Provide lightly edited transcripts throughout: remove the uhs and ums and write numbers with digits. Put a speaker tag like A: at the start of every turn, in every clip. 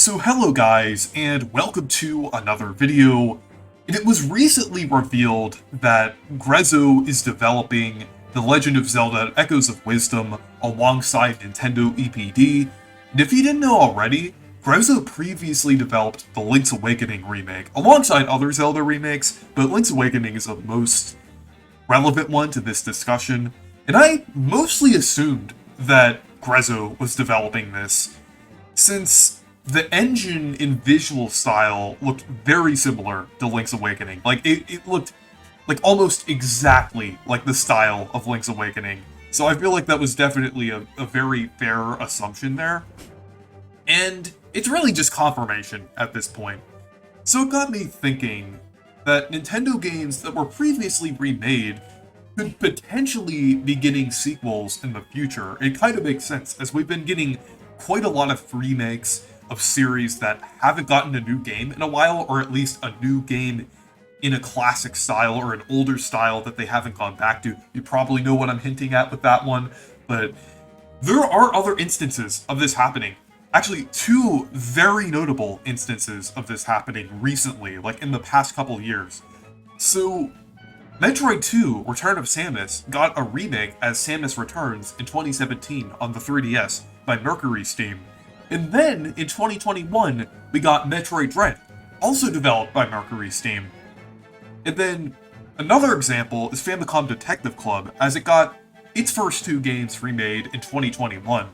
A: So hello guys, and welcome to another video. And it was recently revealed that Grezzo is developing The Legend of Zelda Echoes of Wisdom alongside Nintendo EPD. And if you didn't know already, Grezzo previously developed the Link's Awakening remake, alongside other Zelda remakes, but Link's Awakening is the most relevant one to this discussion. And I mostly assumed that Grezzo was developing this, since the engine and visual style looked very similar to Link's Awakening. Like, it looked like almost exactly like the style of Link's Awakening. So I feel like that was definitely a very fair assumption there. And it's really just confirmation at this point. So it got me thinking that Nintendo games that were previously remade could potentially be getting sequels in the future. It kind of makes sense, as we've been getting quite a lot of remakes of series that haven't gotten a new game in a while, or at least a new game in a classic style or an older style that they haven't gone back to. You probably know what I'm hinting at with that one, but there are other instances of this happening. Actually, two very notable instances of this happening recently, like in the past couple years. So, Metroid 2 Return of Samus got a remake as Samus Returns in 2017 on the 3DS by Mercury Steam. And then, in 2021, we got Metroid Dread, also developed by Mercury Steam. And then, another example is Famicom Detective Club, as it got its first two games remade in 2021.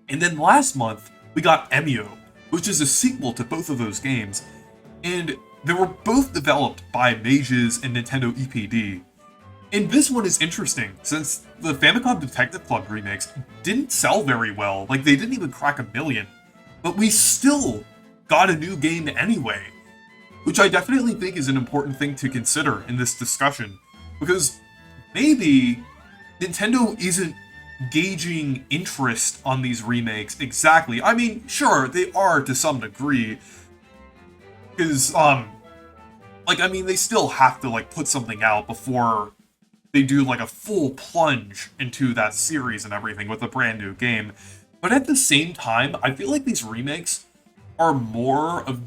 A: And then last month, we got Emio, which is a sequel to both of those games, and they were both developed by Mages and Nintendo EPD. And this one is interesting, since the Famicom Detective Club remakes didn't sell very well, like they didn't even crack 1 million, but we still got a new game anyway, which I definitely think is an important thing to consider in this discussion, because maybe Nintendo isn't gauging interest on these remakes exactly. I mean, sure, they are to some degree, because, they still have to, put something out before they do, a full plunge into that series and everything with a brand new game. But at the same time, I feel like these remakes are more of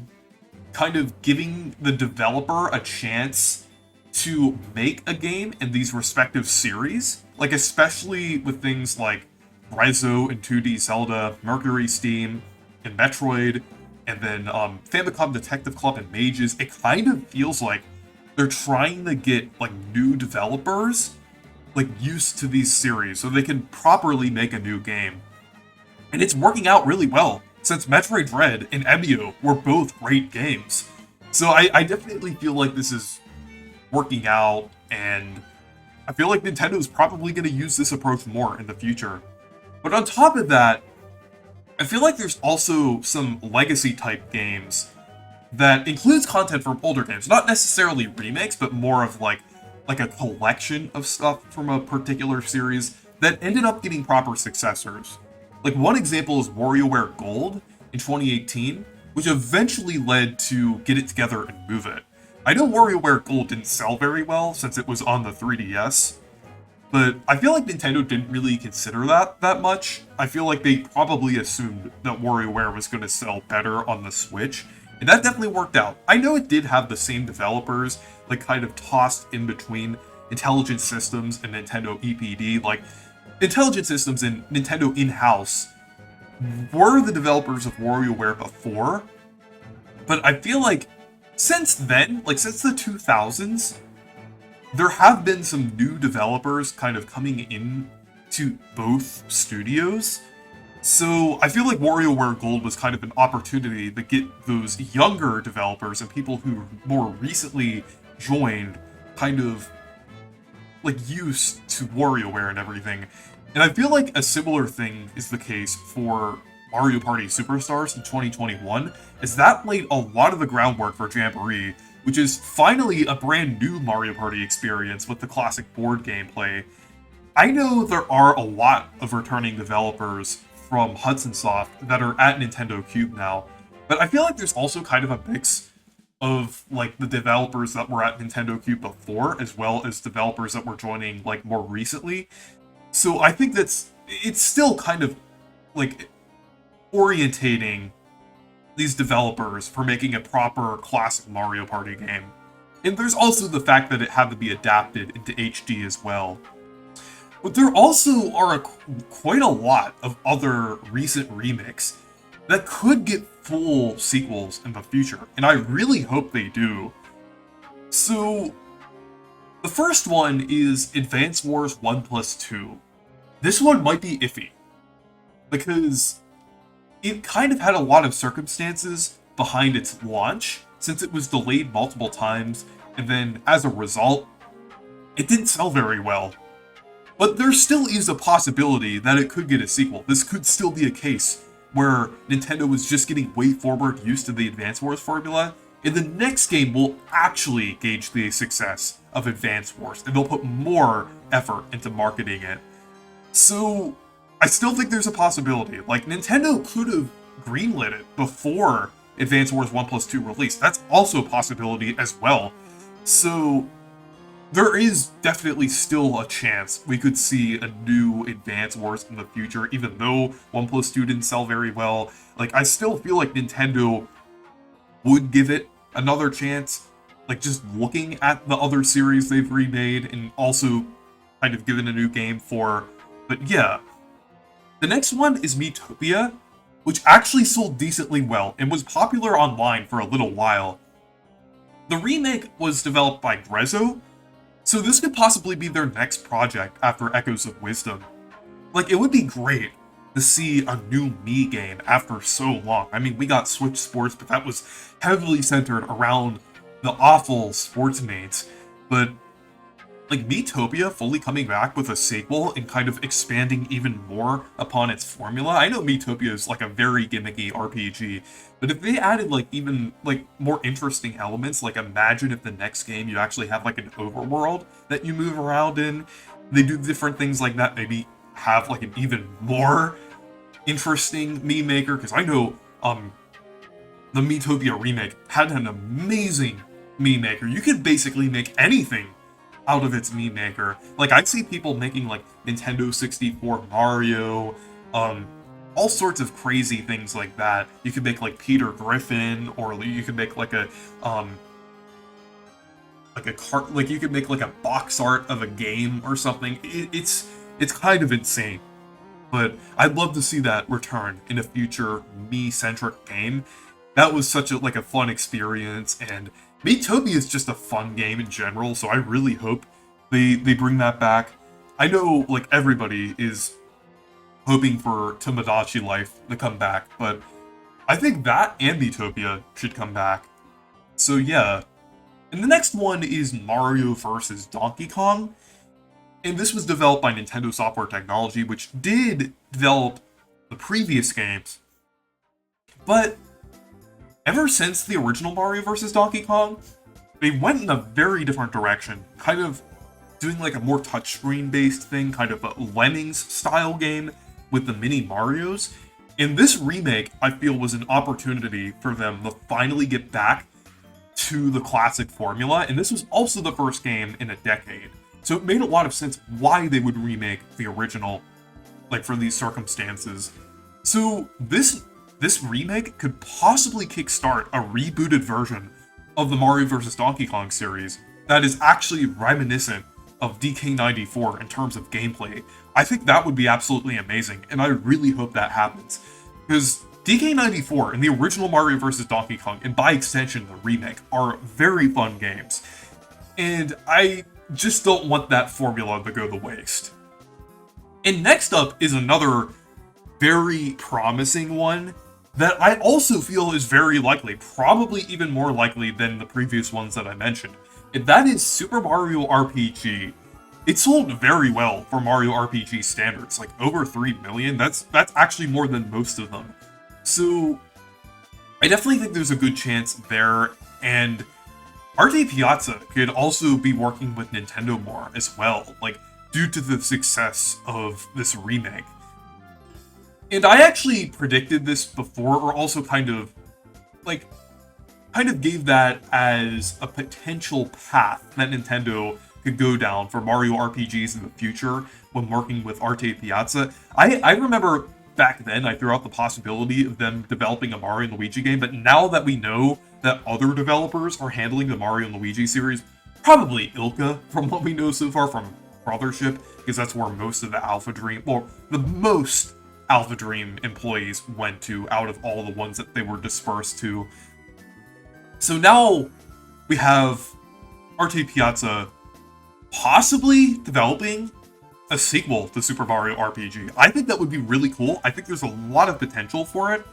A: kind of giving the developer a chance to make a game in these respective series. Like, especially with things like Grezzo and 2D Zelda, Mercury Steam, and Metroid, and then Famicom Detective Club and Mages. It kind of feels like they're trying to get, new developers, used to these series so they can properly make a new game. And it's working out really well, since Metroid Dread and Emio were both great games. So I definitely feel like this is working out, and I feel like Nintendo's probably going to use this approach more in the future. But on top of that, I feel like there's also some legacy-type games that includes content from older games. Not necessarily remakes, but more of like a collection of stuff from a particular series that ended up getting proper successors. Like, one example is WarioWare Gold in 2018, which eventually led to Get It Together and Move It. I know WarioWare Gold didn't sell very well since it was on the 3DS, but I feel like Nintendo didn't really consider that much. I feel like they probably assumed that WarioWare was going to sell better on the Switch, and that definitely worked out. I know it did have the same developers, kind of tossed in between Intelligent Systems and Nintendo EPD. Intelligent Systems and Nintendo in-house were the developers of WarioWare before, but I feel like since then, since the 2000s, there have been some new developers kind of coming in to both studios. So I feel like WarioWare Gold was kind of an opportunity to get those younger developers and people who more recently joined kind of used to WarioWare and everything. And I feel like a similar thing is the case for Mario Party Superstars in 2021, as that laid a lot of the groundwork for Jamboree, which is finally a brand new Mario Party experience with the classic board gameplay. I know there are a lot of returning developers from Hudson Soft that are at Nintendo Cube now, but I feel like there's also kind of a mix of the developers that were at Nintendo Cube before, as well as developers that were joining more recently. So I think it's still kind of orientating these developers for making a proper classic Mario Party game. And there's also the fact that it had to be adapted into HD as well. But there also are quite a lot of other recent remakes that could get full sequels in the future, and I really hope they do. So, the first one is Advance Wars 1 plus 2. This one might be iffy, because it kind of had a lot of circumstances behind its launch, since it was delayed multiple times, and then as a result, it didn't sell very well. But there still is a possibility that it could get a sequel. This could still be a case where Nintendo was just getting way forward used to the Advance Wars formula, and the next game will actually gauge the success of Advance Wars, and they'll put more effort into marketing it. So, I still think there's a possibility. Like, Nintendo could have greenlit it before Advance Wars 1 plus 2 release. That's also a possibility as well. So, there is definitely still a chance we could see a new Advance Wars in the future, even though 1 plus 2 didn't sell very well. Like, I still feel like Nintendo would give it another chance, like just looking at the other series they've remade and also kind of given a new game for. But yeah. The next one is Miitopia, which actually sold decently well and was popular online for a little while. The remake was developed by Grezzo, so this could possibly be their next project after Echoes of Wisdom. Like, it would be great to see a new Mii game after so long. I mean, we got Switch Sports, but that was heavily centered around the awful Sportsmates. But, like, Miitopia fully coming back with a sequel and kind of expanding even more upon its formula. I know Miitopia is, like, a very gimmicky RPG, but if they added, like, even, like, more interesting elements, like, imagine if the next game you actually have, like, an overworld that you move around in, they do different things like that, maybe have, like, an even more interesting Mii Maker, because I know, the Miitopia remake had an amazing Mii Maker. You could basically make anything out of its Mii Maker. Like, I'd see people making, like, Nintendo 64 Mario, all sorts of crazy things like that. You could make, like, Peter Griffin, or you could make, like, a cart, like, you could make, like, a box art of a game or something. It's kind of insane. But I'd love to see that return in a future Mii-centric game. That was such a, like, a fun experience, and Miitopia is just a fun game in general, so I really hope they bring that back. I know, like, everybody is hoping for Tomodachi Life to come back, but I think that and Miitopia should come back. So yeah. And the next one is Mario vs. Donkey Kong. And this was developed by Nintendo Software Technology, which did develop the previous games. But ever since the original Mario vs. Donkey Kong, they went in a very different direction, kind of doing like a more touchscreen based thing, kind of a Lemmings style game with the mini Marios. And this remake, I feel, was an opportunity for them to finally get back to the classic formula, and this was also the first game in a decade. So it made a lot of sense why they would remake the original, like, for these circumstances. So this remake could possibly kickstart a rebooted version of the Mario vs. Donkey Kong series that is actually reminiscent of DK94 in terms of gameplay. I think that would be absolutely amazing, and I really hope that happens. Because DK94 and the original Mario vs. Donkey Kong, and by extension the remake, are very fun games. And I just don't want that formula to go to waste. And next up is another very promising one that I also feel is very likely, probably even more likely than the previous ones that I mentioned. And that is Super Mario RPG. It sold very well for Mario RPG standards, like over 3 million. That's actually more than most of them. So I definitely think there's a good chance there, and Arte Piazza could also be working with Nintendo more as well, like, due to the success of this remake. And I actually predicted this before, or also kind of gave that as a potential path that Nintendo could go down for Mario RPGs in the future when working with Arte Piazza. I remember back then I threw out the possibility of them developing a Mario and Luigi game, but now that we know that other developers are handling the Mario and Luigi series, probably Ilka, from what we know so far from Brothership, because that's where most of the Alpha Dream, or the most Alpha Dream employees went to out of all the ones that they were dispersed to. So now we have Arte Piazza possibly developing a sequel to Super Mario RPG. I think that would be really cool. I think there's a lot of potential for it.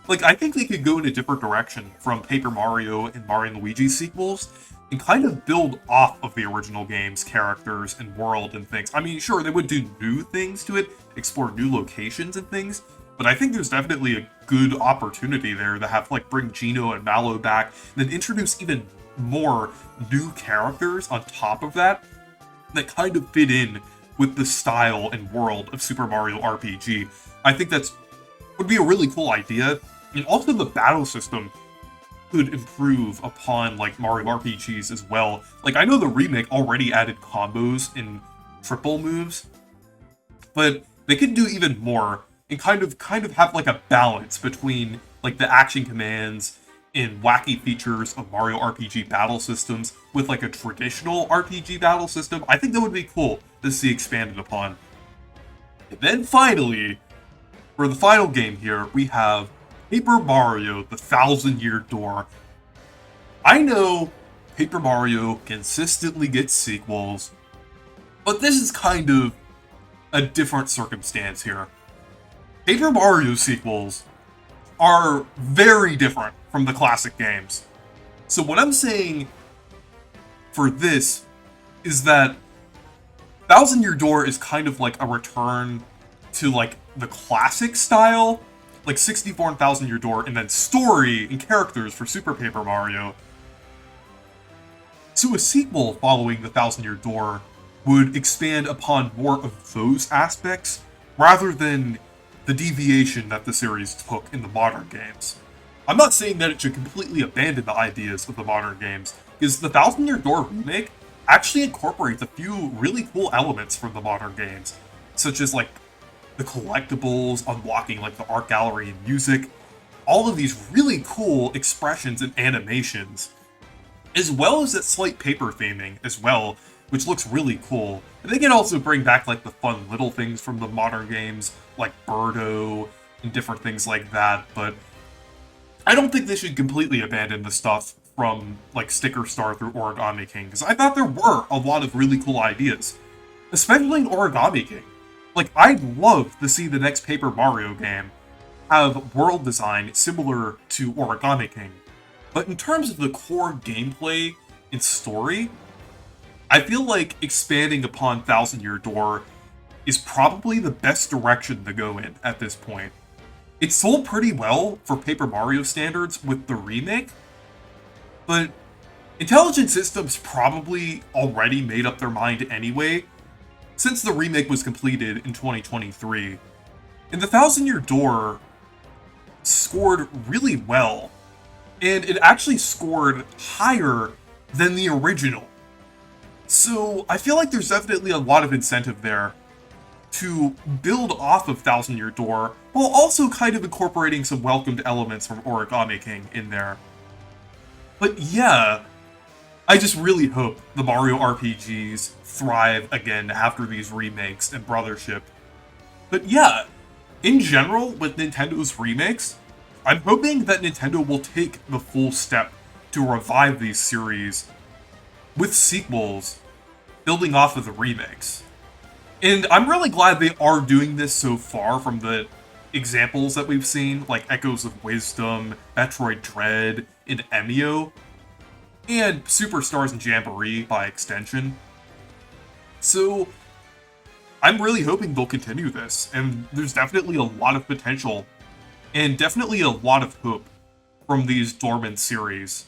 A: Like, I think they could go in a different direction from Paper Mario and Mario and Luigi sequels and kind of build off of the original game's characters and world and things. I mean, sure, they would do new things to it, explore new locations and things, but I think there's definitely a good opportunity there to have, like, bring Geno and Mallow back, and then introduce even more new characters on top of that kind of fit in with the style and world of Super Mario RPG. I think would be a really cool idea, and also the battle system could improve upon, like, Mario RPGs as well. Like, I know the remake already added combos and triple moves, but they could do even more and kind of have, like, a balance between, like, the action commands and wacky features of Mario RPG battle systems with, like, a traditional RPG battle system. I think that would be cool to see expanded upon. And then finally, for the final game here, we have Paper Mario: The Thousand-Year Door. I know Paper Mario consistently gets sequels, but this is kind of a different circumstance here. Paper Mario sequels are very different from the classic games. So what I'm saying for this is that Thousand Year Door is kind of like a return to, like, the classic style, like 64 and Thousand Year Door, and then story and characters for Super Paper Mario. So a sequel following the Thousand Year Door would expand upon more of those aspects, rather than the deviation that the series took in the modern games. I'm not saying that it should completely abandon the ideas of the modern games, because the Thousand Year Door remake actually incorporates a few really cool elements from the modern games, such as, like, the collectibles, unlocking, like, the art gallery and music, all of these really cool expressions and animations, as well as that slight paper theming as well, which looks really cool. And they can also bring back, like, the fun little things from the modern games, like Birdo and different things like that, but I don't think they should completely abandon the stuff from, like, Sticker Star through Origami King, because I thought there were a lot of really cool ideas, especially in Origami King. Like, I'd love to see the next Paper Mario game have world design similar to Origami King, but in terms of the core gameplay and story, I feel like expanding upon Thousand Year Door is probably the best direction to go in at this point. It sold pretty well for Paper Mario standards with the remake, but Intelligent Systems probably already made up their mind anyway, since the remake was completed in 2023. And the Thousand Year Door scored really well, and it actually scored higher than the original. So I feel like there's definitely a lot of incentive there to build off of Thousand Year Door, while also kind of incorporating some welcomed elements from Origami King in there. But yeah, I just really hope the Mario RPGs thrive again after these remakes and Brothership. But yeah, in general, with Nintendo's remakes, I'm hoping that Nintendo will take the full step to revive these series with sequels building off of the remakes. And I'm really glad they are doing this so far from the examples that we've seen, like Echoes of Wisdom, Metroid Dread, and Emio, and Superstars and Jamboree by extension. So I'm really hoping they'll continue this, and there's definitely a lot of potential, and definitely a lot of hope from these dormant series.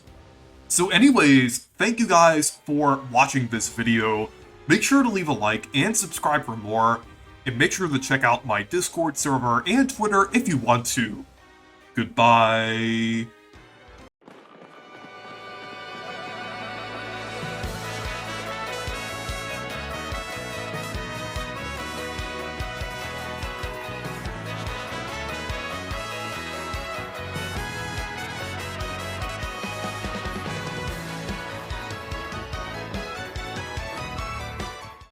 A: So anyways, thank you guys for watching this video. Make sure to leave a like and subscribe for more, and make sure to check out my Discord server and Twitter if you want to. Goodbye.